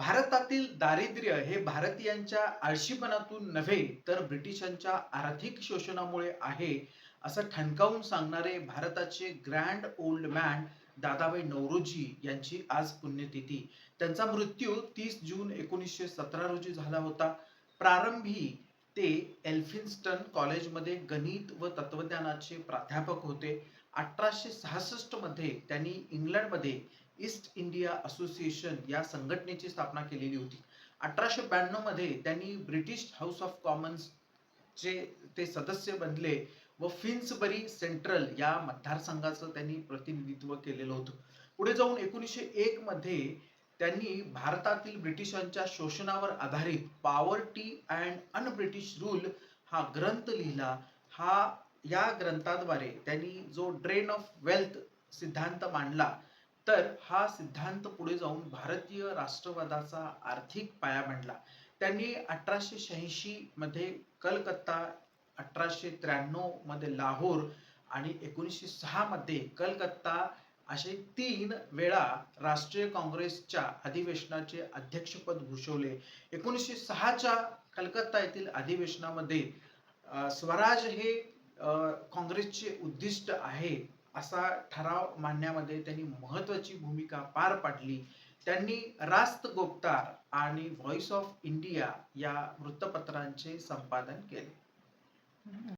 भारतातील दारिद्र्य हे भारतीयांच्या आळशीपणातून नव्हे तर ब्रिटिशांच्या आर्थिक शोषणामुळे आहे, असं ठणकावून सांगणारे भारताचे grand old man Dadabhai Naoroji यांची आज पुण्यतिथी. त्यांचा मृत्यू 30 जून 1917 रोजी झाला होता. प्रारंभी ते एल्फिन्स्टन कॉलेजमध्ये गणित व तत्वज्ञानाचे प्राध्यापक होते. 1866 मध्ये त्यांनी इंग्लंडमध्ये ईस्ट इंडिया असोसिएशन या संघटनेची स्थापना केलेली होती. 1892 मध्ये त्यांनी ब्रिटिश हाऊस ऑफ कॉमन्स चे ते सदस्य बनले व फिन्सबरी सेंट्रल या मतदारसंघाचं त्यांनी प्रतिनिधित्व केलेलं होतं. पुढे जाऊन 1901 मध्ये त्यांनी भारतातील ब्रिटिशांच्या शोषणावर आधारित poverty and un British rule हा ग्रंथ लिहिला. या ग्रंथाद्वारे त्यांनी जो ड्रेन ऑफ वेल्थ सिद्धांत मांडला, तर हा सिद्धांत पुढे जाऊन भारतीय राष्ट्रवादाचा आर्थिक पाया बनला. त्यांनी 1886 मध्ये कलकत्ता, 1893 मध्ये लाहोर आणि 1906 मध्ये कलकत्ता असे 3 वेळा राष्ट्रीय काँग्रेसच्या अधिवेशनाचे अध्यक्षपद भूषवले. 1906च्या कलकत्ता येथील अधिवेशनामध्ये स्वराज हे काँग्रेसचे उद्दिष्ट आहे असा ठराव मांडण्यामध्ये त्यांनी महत्वाची भूमिका पार पाडली. त्यांनी रास्त गोपतार आणि व्हॉइस ऑफ इंडिया या वृत्तपत्रांचे संपादन केले.